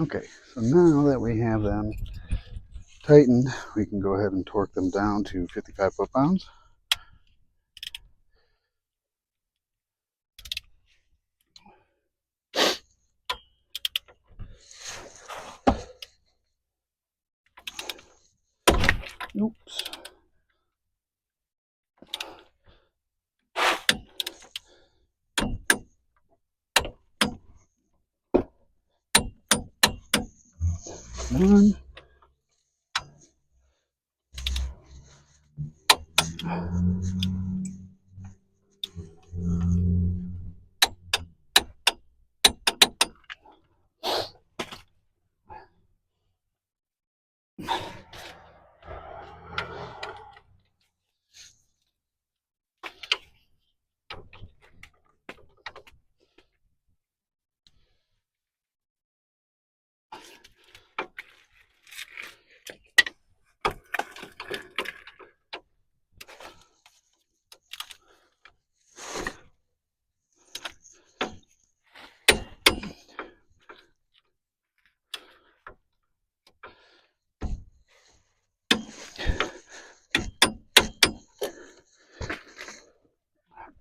Okay, so now that we have them tightened, we can go ahead and torque them down to 55 foot-pounds. Oops. One.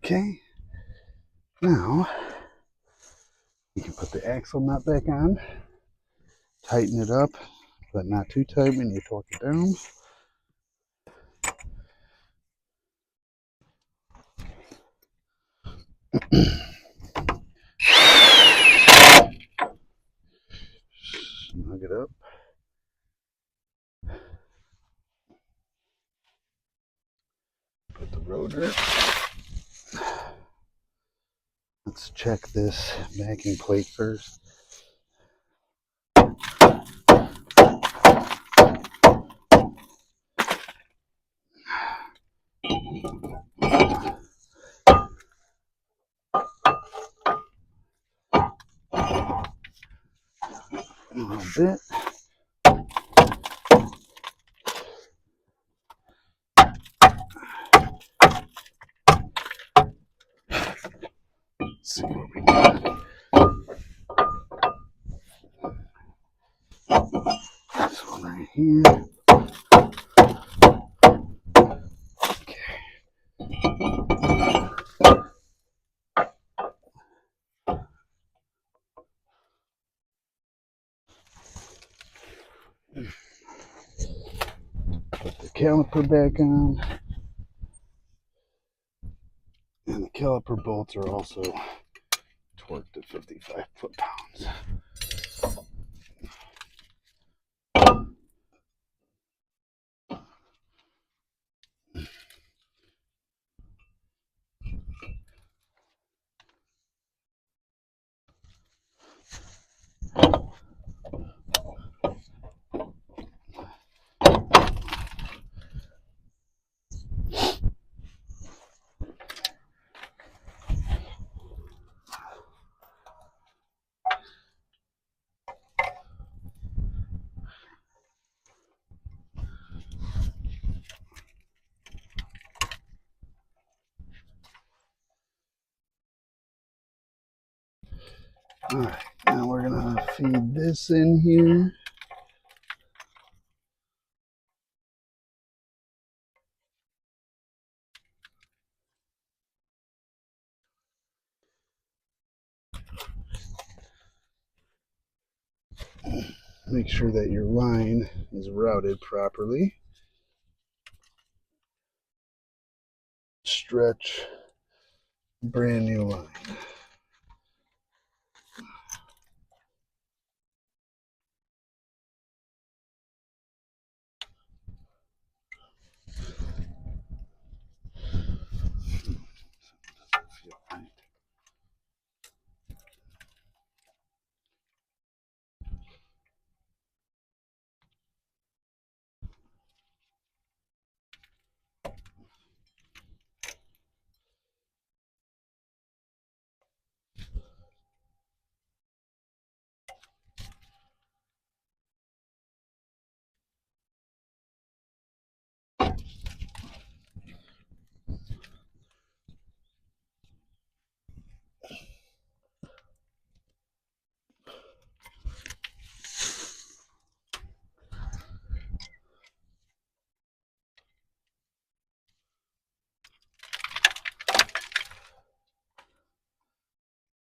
Okay, now you can put the axle nut back on, tighten it up, but not too tight when you torque it down. Snug it up. Put the rotor. Let's check this backing plate first. A little bit. Let's see what we got. This one right here. Okay. Put the caliper back on. And the caliper bolts are also torqued at 55 foot-pounds. Alright, now we're going to feed this in here. Make sure that your line is routed properly. Stretch brand new line.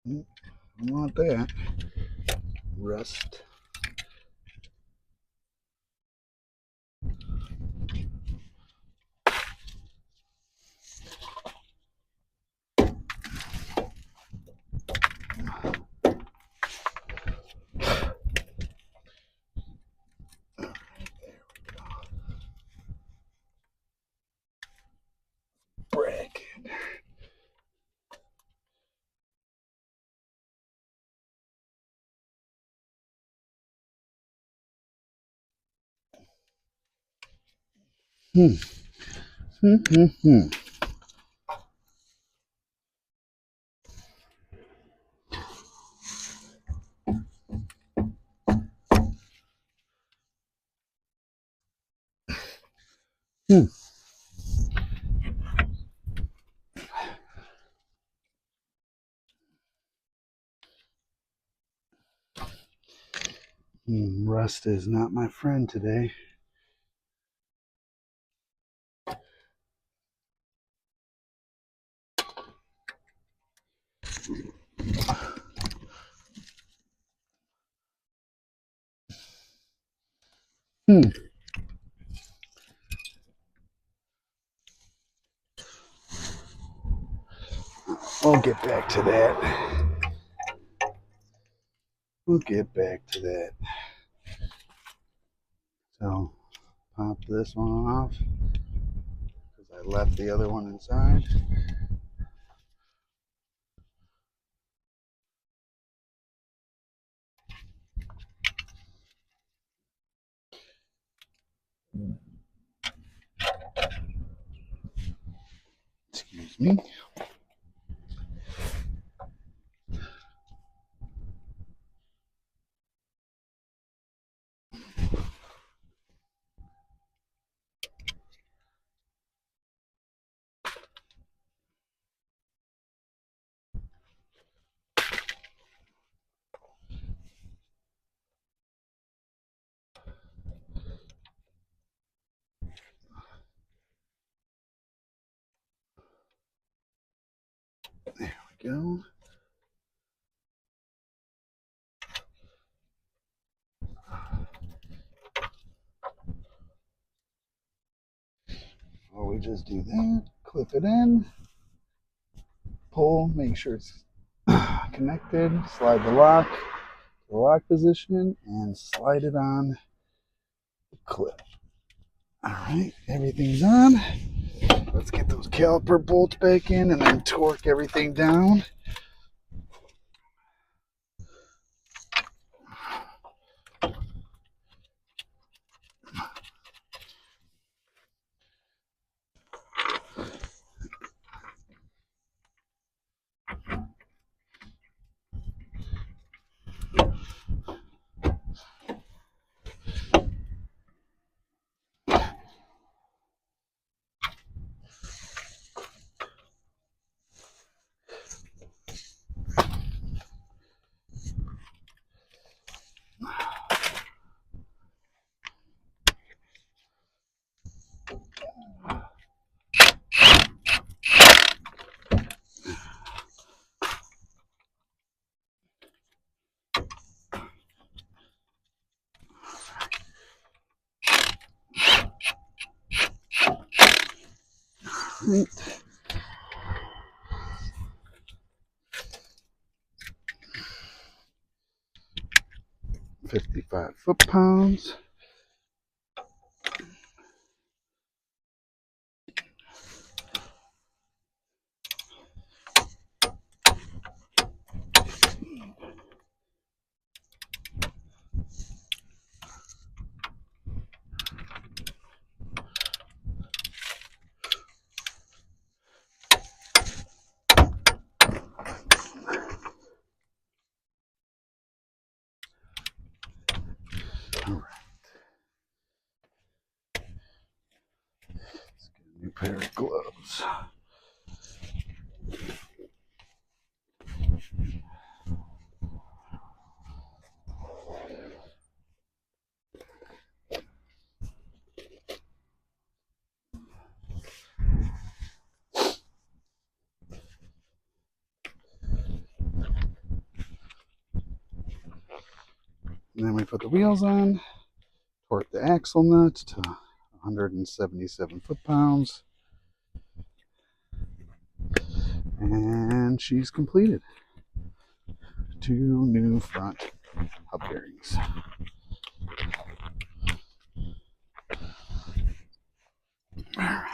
I want that. Rust. Bracket. Hmm. Hmm. Hmm. Hmm. Hmm. Rust is not my friend today. Hmm. I'll get back to that. We'll get back to that. So, pop this one off because I left the other one inside. Excuse me. There we go. Or we just do that, clip it in, pull, make sure it's connected, slide the lock position, and slide it on the clip. All right, everything's on. Let's get those caliper bolts back in and then torque everything down. Right. 55 foot-pounds. All right. Let's get a new pair of gloves. And then we put the wheels on, torque the axle nut to 177 foot-pounds, and she's completed. 2 new front hub bearings. All right.